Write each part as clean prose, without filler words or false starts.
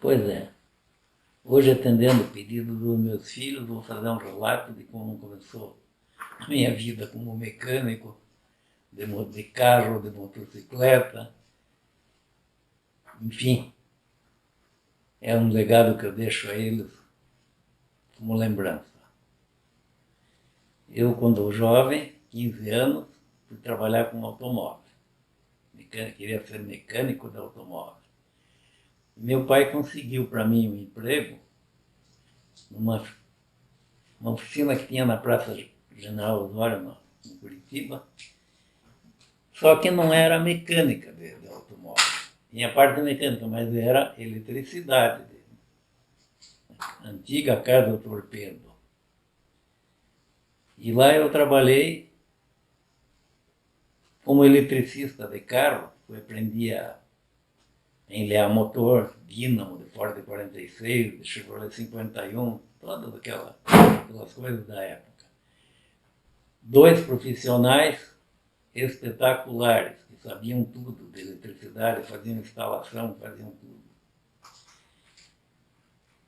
Pois é. Hoje, atendendo o pedido dos meus filhos, vou fazer um relato de como começou a minha vida como mecânico de carro, de motocicleta. Enfim, é um legado que eu deixo a eles como lembrança. Eu, quando jovem, 15 anos, fui trabalhar com automóvel. Queria ser mecânico de automóvel. Meu pai conseguiu para mim um emprego numa oficina que tinha na Praça General Osório, em Curitiba, só que não era mecânica de automóvel. Tinha parte mecânica, mas era eletricidade. Antiga Casa do Torpedo. E lá eu trabalhei como eletricista de carro. Eu aprendi a enlear motor, dínamo de Ford 46, de Chevrolet 51, todas aquelas coisas da época. Dois profissionais espetaculares, que sabiam tudo de eletricidade, faziam instalação, faziam tudo.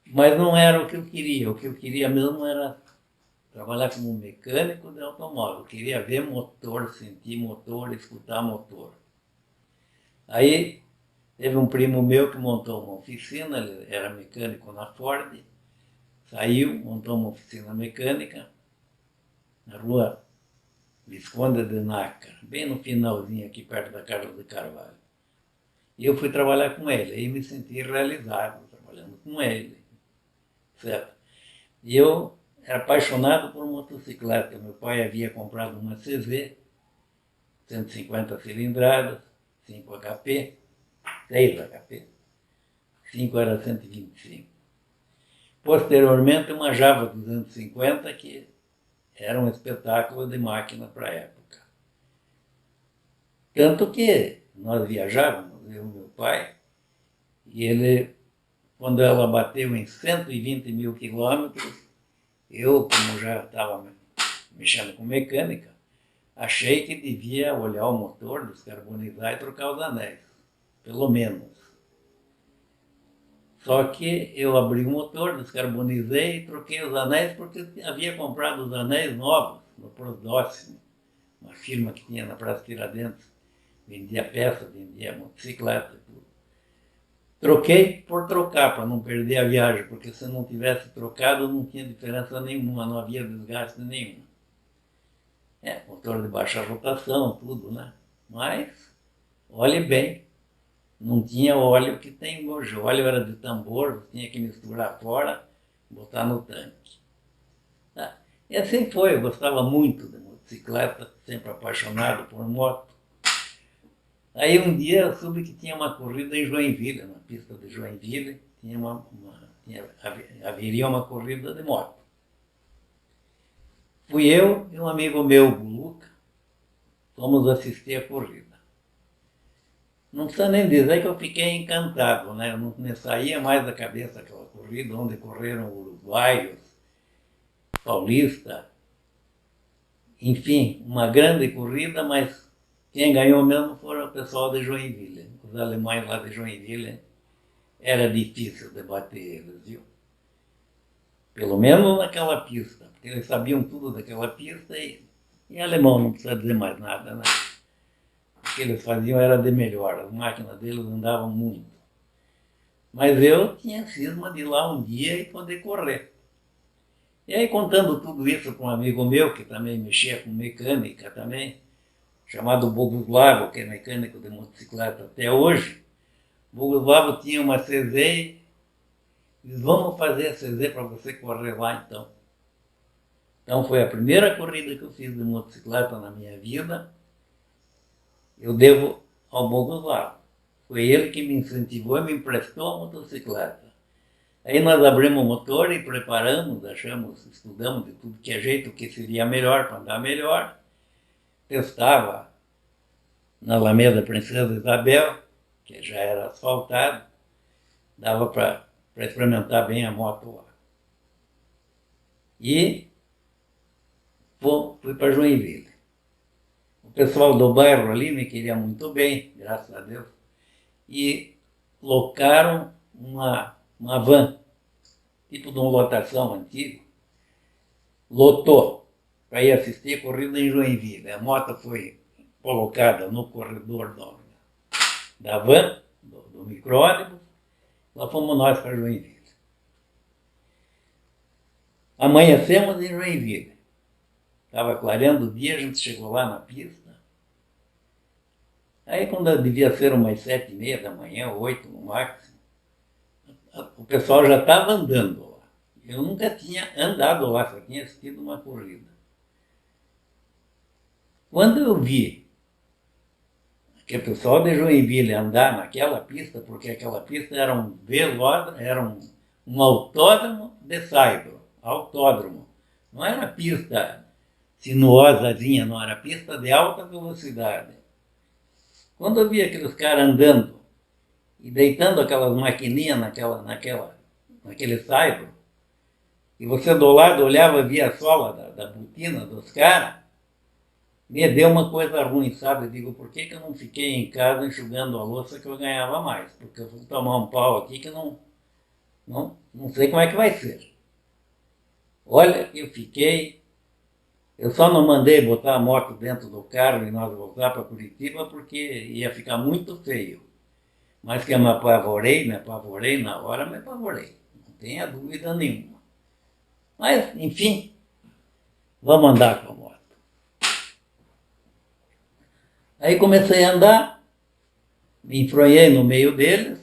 Mas não era o que eu queria. O que eu queria mesmo era trabalhar como mecânico de automóvel. Eu queria ver motor, sentir motor, escutar motor. Aí teve um primo meu que montou uma oficina, ele era mecânico na Ford, saiu, montou uma oficina mecânica na rua Visconde de Nácar, bem no finalzinho aqui perto da Carlos de Carvalho. E eu fui trabalhar com ele, aí me senti realizado trabalhando com ele, certo? E eu era apaixonado por motocicleta. Meu pai havia comprado uma CZ, 150 cilindradas, 5 HP, 6 HP, 5 era 125. Posteriormente, uma Java 250, que era um espetáculo de máquina para a época. Tanto que nós viajávamos, eu e meu pai, e ele, quando ela bateu em 120 mil quilômetros, eu, como já estava mexendo com mecânica, achei que devia olhar o motor, descarbonizar e trocar os anéis, pelo menos. Só que eu abri o motor, descarbonizei e troquei os anéis, porque havia comprado os anéis novos no Prosdóximo, uma firma que tinha na Praça Tiradentes, vendia peça, vendia motocicleta e tudo. Troquei por trocar, para não perder a viagem, porque se não tivesse trocado não tinha diferença nenhuma, não havia desgaste nenhum. Motor de baixa rotação, tudo, né? Mas, olhe bem, não tinha óleo que tem hoje. O óleo era de tambor, tinha que misturar fora, botar no tanque. Tá? E assim foi, eu gostava muito de motocicleta, sempre apaixonado por moto. Aí um dia eu soube que tinha uma corrida em Joinville, na pista de Joinville, haveria uma corrida de moto. Fui eu e um amigo meu, o Luca, fomos assistir a corrida. Não precisa nem dizer que eu fiquei encantado, né? Eu não me saía mais da cabeça aquela corrida, onde correram uruguaios, paulista, enfim, uma grande corrida, mas quem ganhou mesmo foram o pessoal de Joinville. Os alemães lá de Joinville, era difícil debater eles, viu? Pelo menos naquela pista, porque eles sabiam tudo daquela pista e alemão não precisa dizer mais nada, né? O que eles faziam era de melhor, as máquinas deles andavam muito. Mas eu tinha cisma de ir lá um dia e poder correr. E aí, contando tudo isso com um amigo meu, que também mexia com mecânica também, chamado Boguslavo, que é mecânico de motocicleta até hoje, Boguslavo tinha uma CZ e disse, vamos fazer a CZ para você correr lá então. Então foi a primeira corrida que eu fiz de motocicleta na minha vida. Eu devo ao Boguslavo. Foi ele que me incentivou e me emprestou a motocicleta. Aí nós abrimos o motor e preparamos, estudamos de tudo que é jeito, o que seria melhor para andar melhor. Testava na Alameda Princesa Isabel, que já era asfaltado, dava para experimentar bem a moto lá. E fui para Joinville. O pessoal do bairro ali me queria muito bem, graças a Deus, e locaram uma uma van, tipo de uma lotação antiga, lotou para ir assistir a corrida em Joinville. A moto foi colocada no corredor da van, do micro-ônibus, lá fomos nós para Joinville. Amanhecemos em Joinville. Estava clareando o dia, a gente chegou lá na pista. Aí quando devia ser umas 7h30 da manhã, 8 no máximo, o pessoal já estava andando lá. Eu nunca tinha andado lá, só tinha assistido uma corrida. Quando eu vi que o pessoal de Joinville andar naquela pista, porque aquela pista era um velódromo, era um autódromo de saibro, autódromo. Não era pista sinuosazinha, não era pista de alta velocidade. Quando eu vi aqueles caras andando e deitando aquelas maquininhas naquele saibro, e você do lado olhava, via a sola da botina dos caras, me deu uma coisa ruim, sabe? Eu digo, por que eu não fiquei em casa enxugando a louça que eu ganhava mais? Porque eu vou tomar um pau aqui que não sei como é que vai ser. Olha, eu só não mandei botar a moto dentro do carro e nós voltar para Curitiba porque ia ficar muito feio. Mas que eu me apavorei na hora, me apavorei. Não tenha dúvida nenhuma. Mas, enfim, vamos andar com a moto. Aí comecei a andar, me enfronhei no meio deles,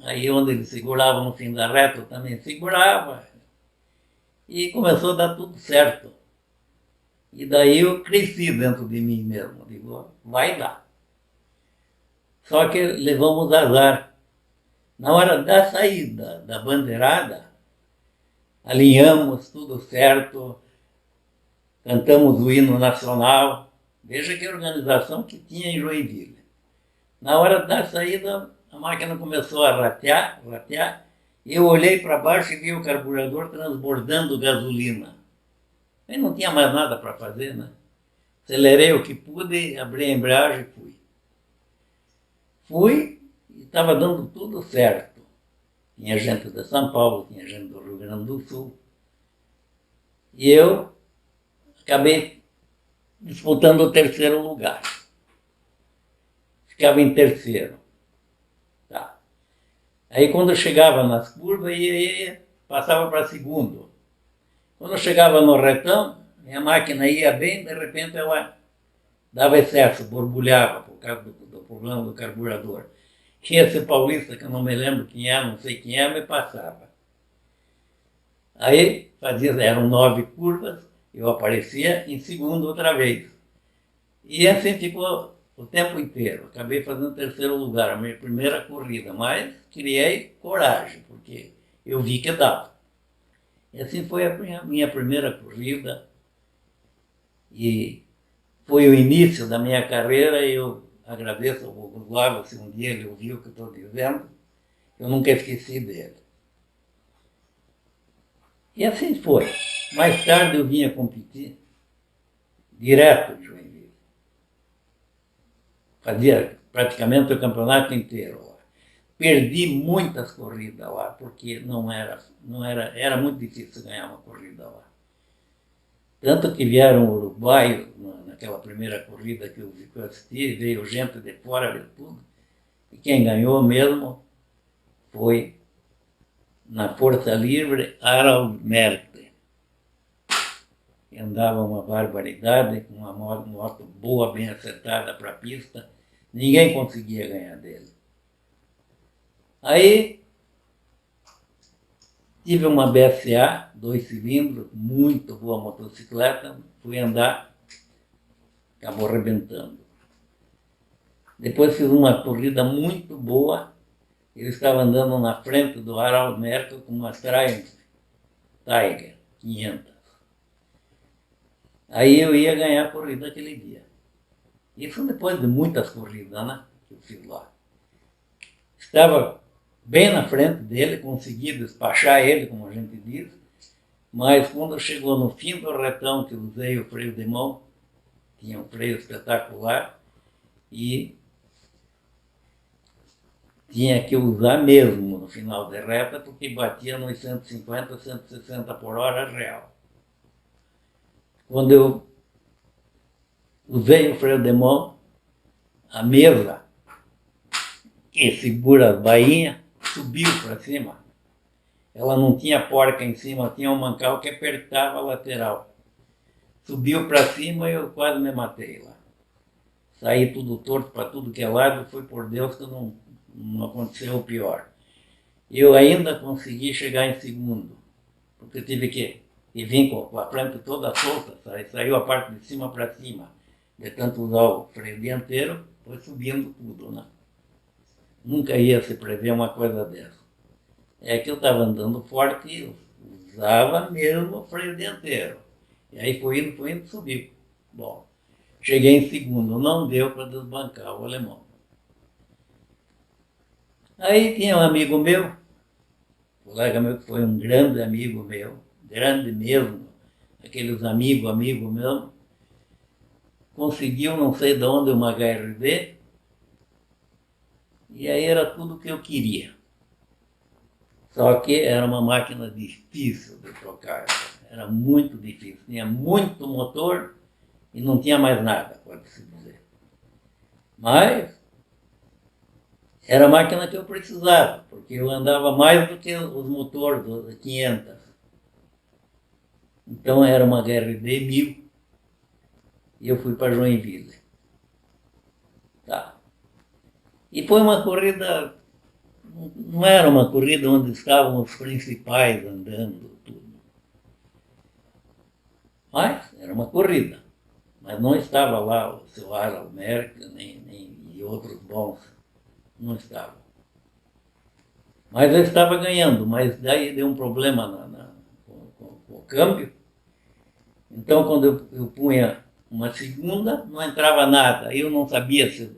aí onde eles seguravam no fim da reta eu também segurava, e começou a dar tudo certo. E daí eu cresci dentro de mim mesmo, digo, vai dar. Só que levamos azar. Na hora da saída da bandeirada, alinhamos tudo certo, cantamos o hino nacional. Veja que organização que tinha em Joinville. Na hora da saída, a máquina começou a ratear, e eu olhei para baixo e vi o carburador transbordando gasolina. Aí não tinha mais nada para fazer, né? Acelerei o que pude, abri a embreagem e fui. Fui e estava dando tudo certo. Tinha gente de São Paulo, tinha gente do Rio Grande do Sul. E eu acabei disputando o terceiro lugar. Ficava em terceiro. Tá. Aí quando eu chegava nas curvas, passava para segundo. Quando eu chegava no retão, minha máquina ia bem, de repente ela dava excesso, borbulhava por causa do problema do carburador. Tinha esse paulista, que eu não me lembro quem é, não sei quem é, me passava. Aí eram 9 curvas, eu aparecia em segundo outra vez. E assim ficou o tempo inteiro. Acabei fazendo terceiro lugar, a minha primeira corrida, mas criei coragem, porque eu vi que dava. E assim foi a minha primeira corrida e foi o início da minha carreira. E eu agradeço ao Gustavo, se um dia ele ouviu o que eu estou dizendo, eu nunca esqueci dele. E assim foi. Mais tarde eu vinha competir direto de Joinville. Fazia praticamente o campeonato inteiro lá. Perdi muitas corridas lá, porque era muito difícil ganhar uma corrida lá. Tanto que vieram uruguaios naquela primeira corrida que eu assisti, veio gente de fora de tudo. E quem ganhou mesmo foi, na Força Livre, Harald Merckx. Andava uma barbaridade, com uma moto boa, bem acertada para a pista. Ninguém conseguia ganhar dele. Aí tive uma BSA, 2 cilindros, muito boa motocicleta, fui andar, acabou arrebentando. Depois fiz uma corrida muito boa, ele estava andando na frente do Harald Merckx com uma Triumph Tiger 500. Aí eu ia ganhar a corrida aquele dia. Isso depois de muitas corridas, né, que eu fiz lá. Estava bem na frente dele, consegui despachar ele, como a gente diz, mas quando chegou no fim do retão, que eu usei o freio de mão, tinha um freio espetacular, e tinha que usar mesmo no final de reta, porque batia nos 150, 160 por hora real. Quando eu usei o freio de mão, a mesa que segura as bainhas subiu para cima. Ela não tinha porca em cima, tinha um mancal que apertava a lateral. Subiu para cima e eu quase me matei lá. Saí tudo torto para tudo que é lado, foi por Deus que não aconteceu o pior. Eu ainda consegui chegar em segundo, porque eu tive que vir com a frente toda solta, saiu a parte de cima para cima. De tanto usar o freio dianteiro, foi subindo tudo, né? Nunca ia se prever uma coisa dessa. É que eu estava andando forte e eu usava mesmo o freio dianteiro. E aí foi indo, subiu. Bom, cheguei em segundo, não deu para desbancar o alemão. Aí tinha um amigo meu, colega meu que foi um grande amigo meu, grande mesmo, aqueles amigos mesmo, conseguiu não sei de onde uma HRD, e aí era tudo o que eu queria. Só que era uma máquina difícil de trocar, era muito difícil, tinha muito motor e não tinha mais nada, pode-se dizer. Mas era a máquina que eu precisava, porque eu andava mais do que os motores, os 500. Então era uma HRD 1000 e eu fui para Joinville. Tá. E foi uma corrida, não era uma corrida onde estavam os principais andando, tudo. Mas era uma corrida. Mas não estava lá o seu Almerca, nem e outros bons. Não estava. Mas eu estava ganhando, mas daí deu um problema com o câmbio. Então, quando eu punha uma segunda, não entrava nada. Aí eu não sabia se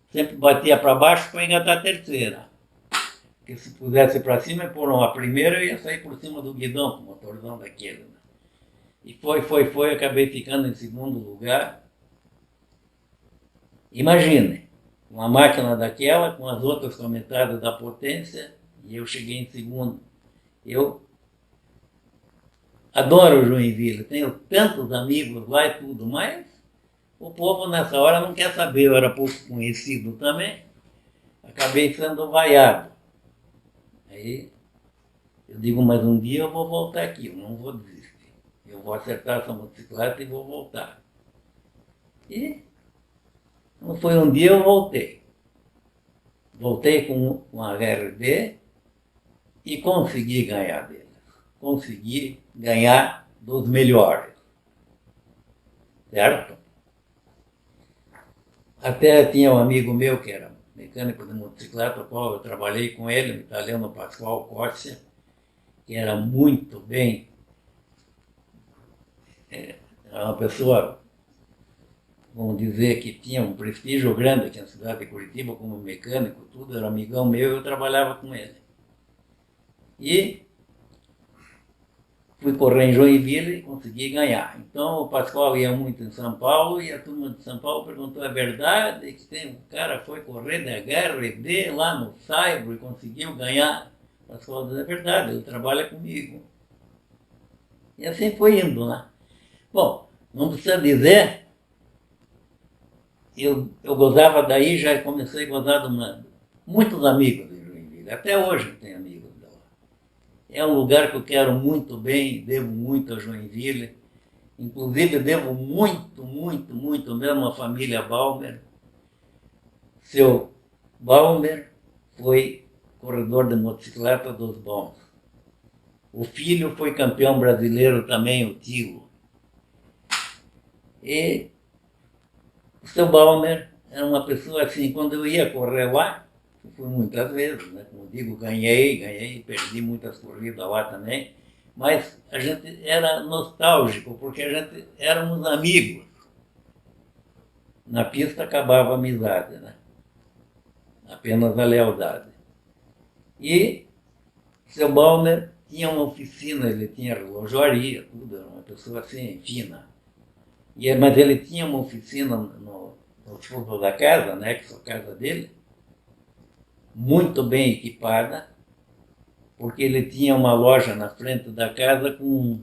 sempre batia para baixo para engatar a terceira. Porque se pusesse para cima e pôr uma primeira, eu ia sair por cima do guidão, com o motorzão daquele. Né? E foi, acabei ficando em segundo lugar. Imagine, uma máquina daquela, com as outras com a metade da potência, e eu cheguei em segundo. Eu adoro Joinville, tenho tantos amigos lá e tudo, mas o povo nessa hora não quer saber, eu era pouco conhecido também, acabei sendo vaiado. Aí eu digo, mas um dia eu vou voltar aqui, eu não vou desistir. Eu vou acertar essa motocicleta e vou voltar. E não foi um dia, eu voltei. Voltei com a HRD e consegui ganhar deles. Consegui ganhar dos melhores. Certo? Até tinha um amigo meu que era mecânico de motocicleta, o qual eu trabalhei com ele, o italiano Pascoal Cossia, que era muito bem, era uma pessoa, vamos dizer, que tinha um prestígio grande aqui na cidade de Curitiba, como mecânico, tudo, era amigão meu e eu trabalhava com ele. E fui correr em Joinville e consegui ganhar. Então o Pascoal ia muito em São Paulo e a turma de São Paulo perguntou, é verdade que tem um cara foi correr da HRD lá no Saibro e conseguiu ganhar? O Pascoal disse, é verdade, ele trabalha comigo. E assim foi indo, né? Bom, não precisa dizer, eu gozava daí, já comecei a gozar de muitos amigos de Joinville, até hoje eu tenho amigos. É um lugar que eu quero muito bem, devo muito a Joinville. Inclusive, devo muito mesmo à família Balmer. Seu Balmer foi corredor de motocicleta dos bons. O filho foi campeão brasileiro também, o tio. E o seu Balmer era uma pessoa assim, quando eu ia correr lá, fui muitas vezes, né? Como digo, ganhei, perdi muitas corridas lá também, mas a gente era nostálgico, porque a gente éramos amigos. Na pista acabava a amizade, né? Apenas a lealdade. E seu Balmer tinha uma oficina, ele tinha relojoaria, tudo, era uma pessoa assim, fina. Mas ele tinha uma oficina no fundo da casa, né, que foi a casa dele, muito bem equipada, porque ele tinha uma loja na frente da casa com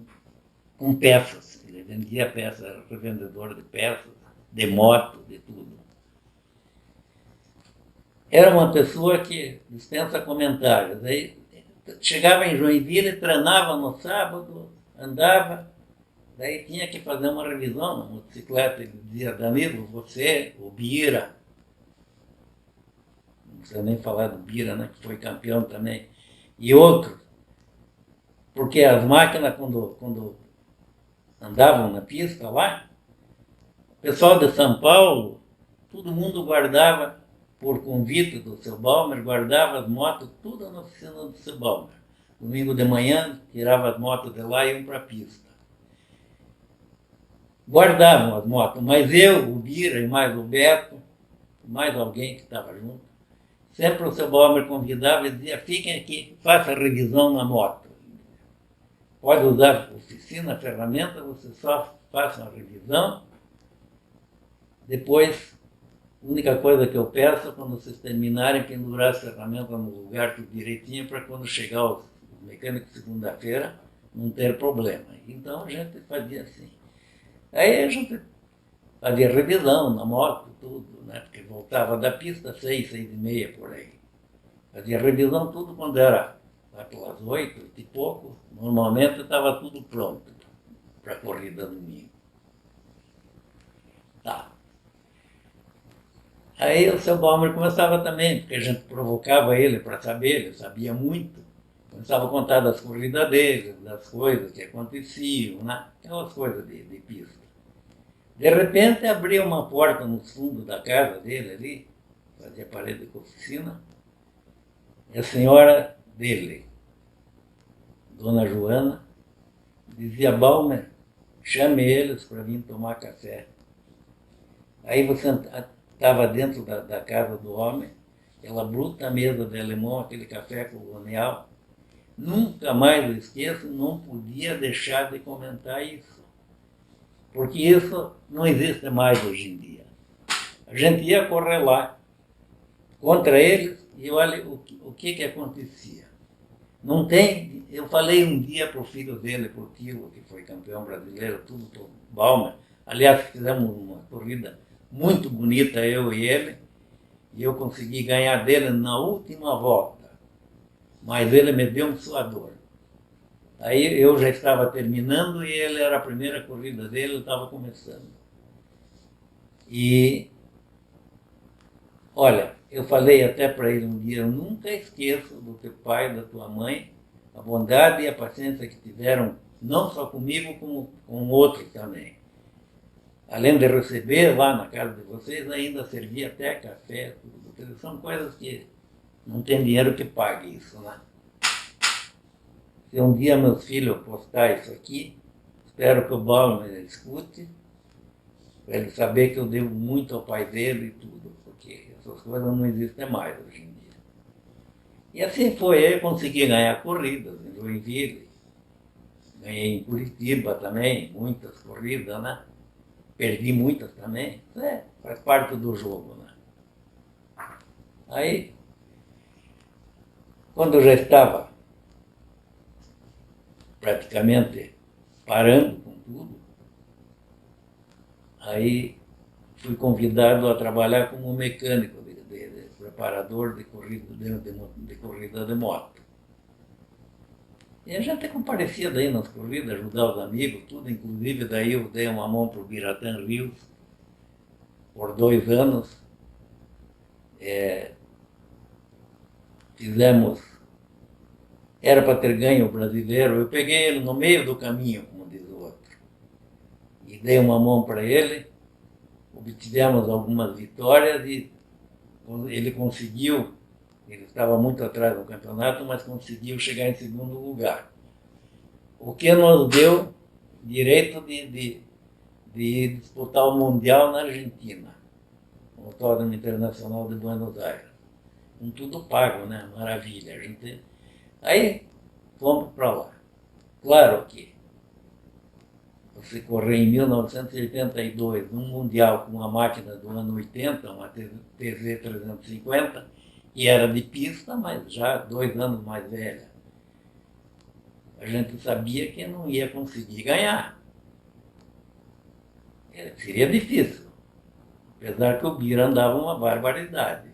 peças. Ele vendia peças, era revendedor de peças, de moto, de tudo. Era uma pessoa que dispensa comentários. Aí, chegava em Joinville, treinava no sábado, andava, daí tinha que fazer uma revisão na motocicleta. Ele dizia: Danilo, você, o Bira, não precisa nem falar do Bira, né, que foi campeão também, e outros, porque as máquinas, quando andavam na pista lá, o pessoal de São Paulo, todo mundo guardava, por convite do seu Balmer, guardava as motos tudo na oficina do seu Balmer. Domingo de manhã, tirava as motos de lá e iam para a pista. Guardavam as motos, mas eu, o Bira e mais o Beto, mais alguém que estava junto, sempre o seu Balmer convidava e dizia: fiquem aqui, faça a revisão na moto. Pode usar oficina, ferramenta, você só faça uma revisão. Depois, a única coisa que eu peço é quando vocês terminarem, pendurar as ferramentas no lugar tudo direitinho, para quando chegar os mecânicos segunda-feira não ter problema. Então a gente fazia assim. Aí a gente fazia revisão na moto, tudo, né? Porque voltava da pista 6h30 por aí. Fazia revisão tudo quando era lá pelas 8 e pouco. Normalmente estava tudo pronto para a corrida domingo. Tá. Aí o seu Balmer começava também, porque a gente provocava ele para saber, ele sabia muito. Começava a contar das corridas dele, das coisas que aconteciam, né? Aquelas coisas de pista. De repente abria uma porta no fundo da casa dele ali, fazia parede de oficina, e a senhora dele, Dona Joana, dizia: Balmer, chame eles para vir tomar café. Aí você estava dentro da casa do homem, aquela bruta mesa de alemão, aquele café colonial. Nunca mais eu esqueço, não podia deixar de comentar isso. Porque isso não existe mais hoje em dia. A gente ia correr lá contra eles e olha o que acontecia. Não tem. Eu falei um dia para o filho dele, para o tio, que foi campeão brasileiro, tudo por Balmer. Aliás, fizemos uma corrida muito bonita, eu e ele, e eu consegui ganhar dele na última volta. Mas ele me deu um suador. Aí eu já estava terminando e ele era a primeira corrida dele, ele estava começando. E, olha, eu falei até para ele um dia: eu nunca esqueço do teu pai e da tua mãe, a bondade e a paciência que tiveram, não só comigo, como com outros também. Além de receber lá na casa de vocês, ainda servia até café, tudo. São coisas que não tem dinheiro que pague isso, né? Se um dia meus filhos postar isso aqui, espero que o Balmer escute, para ele saber que eu devo muito ao pai dele e tudo, porque essas coisas não existem mais hoje em dia. E assim foi, eu consegui ganhar corridas em Joinville, ganhei em Curitiba também, muitas corridas, né? Perdi muitas também, faz parte do jogo, né? Aí, quando eu já estava praticamente parando com tudo, aí fui convidado a trabalhar como mecânico, de preparador de corrida de moto. E a gente comparecia daí nas corridas, ajudar os amigos, tudo. Inclusive daí eu dei uma mão para o Biratã Rios por 2 anos. Fizemos, era para ter ganho o brasileiro, eu peguei ele no meio do caminho, como diz o outro, e dei uma mão para ele, obtivemos algumas vitórias e ele conseguiu, ele estava muito atrás do campeonato, mas conseguiu chegar em segundo lugar. O que nos deu direito de disputar o Mundial na Argentina, o Autódromo Internacional de Buenos Aires. Com tudo pago, né? Maravilha. Aí fomos para lá. Claro que você correr em 1982 num Mundial com uma máquina do ano 80, uma TZ350, que era de pista, mas já 2 anos mais velha. A gente sabia que não ia conseguir ganhar. Seria difícil, apesar que o Bira andava uma barbaridade.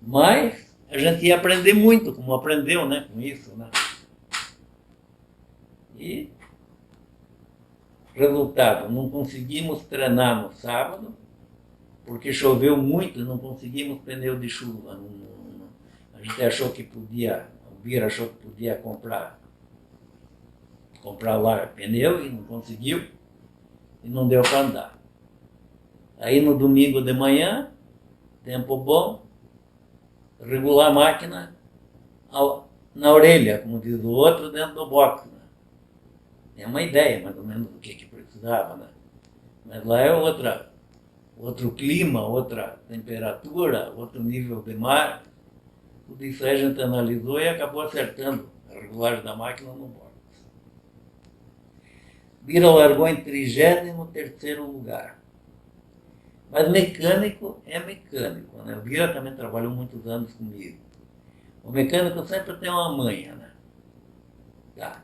Mas a gente ia aprender muito, como aprendeu, né, com isso, né? E, resultado, não conseguimos treinar no sábado, porque choveu muito e não conseguimos pneu de chuva. A gente achou que podia, o Bira achou que podia comprar lá pneu e não conseguiu, e não deu para andar. Aí no domingo de manhã, tempo bom, regular a máquina na orelha, como diz o outro, dentro do box. Né? É uma ideia, mais ou menos, do que precisava. Né? Mas lá é outro clima, outra temperatura, outro nível de mar. Tudo isso aí a gente analisou e acabou acertando a regulagem da máquina no box. Bira largou em 33º lugar. Mas mecânico é mecânico, né? O Bira também trabalhou muitos anos comigo. O mecânico sempre tem uma manha, né? Tá.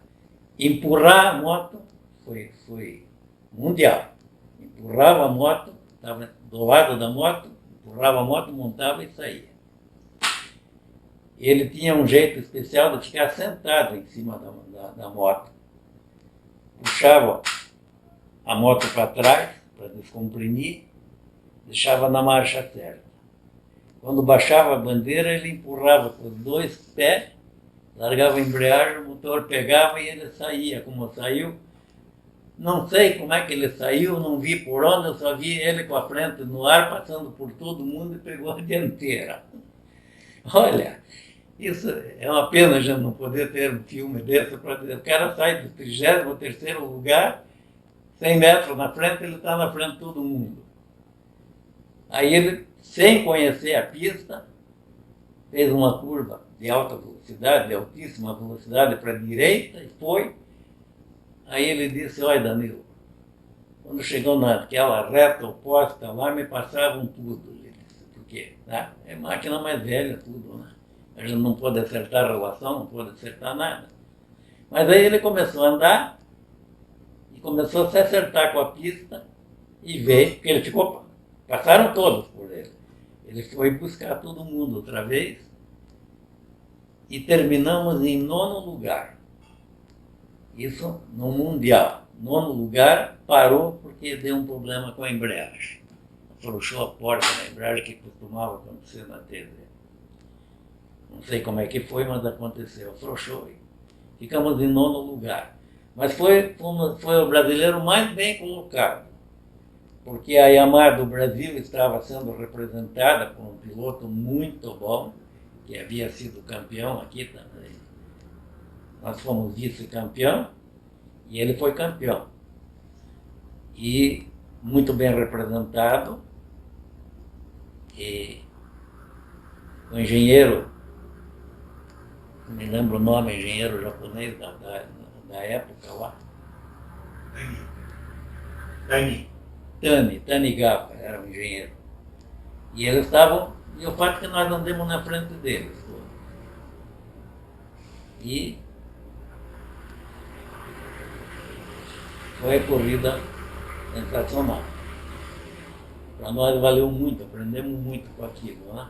Empurrar a moto foi mundial. Empurrava a moto, estava do lado da moto, empurrava a moto, montava e saía. Ele tinha um jeito especial de ficar sentado em cima da moto. Puxava a moto para trás, para descomprimir, deixava na marcha certa. Quando baixava a bandeira, ele empurrava com os 2 pés, largava a embreagem, o motor pegava e ele saía. Como saiu, não sei como é que ele saiu, não vi por onde, eu só vi ele com a frente no ar, passando por todo mundo e pegou a dianteira. Olha, isso é uma pena a gente não poder ter um filme desse para dizer, o cara sai do 33º lugar, 100 metros na frente, ele está na frente de todo mundo. Aí ele, sem conhecer a pista, fez uma curva de alta velocidade, de altíssima velocidade para a direita e foi. Aí ele disse, olha Danilo, quando chegou naquela reta oposta lá, me passavam tudo. Ele disse, por quê? Né? É máquina mais velha, tudo, né? A gente não pode acertar a relação, não pode acertar nada. Mas aí ele começou a andar e começou a se acertar com a pista e veio, porque ele ficou, passaram todos por ele. Ele foi buscar todo mundo outra vez e terminamos em 9º lugar. Isso no Mundial. 9º lugar, parou porque deu um problema com a embreagem. Afrouxou a porta da embreagem que costumava acontecer na TV. Não sei como é que foi, mas aconteceu. Afrouxou e ficamos em 9º lugar. Mas foi o brasileiro mais bem colocado, porque a Yamaha do Brasil estava sendo representada por um piloto muito bom, que havia sido campeão aqui também. Nós fomos vice-campeão e ele foi campeão. E muito bem representado. E o engenheiro, não me lembro o nome, engenheiro japonês da época lá. Tanigawa era o engenheiro. E eles estavam, e o fato é que nós andamos na frente deles. E foi a corrida sensacional. Para nós valeu muito, aprendemos muito com aquilo. Né?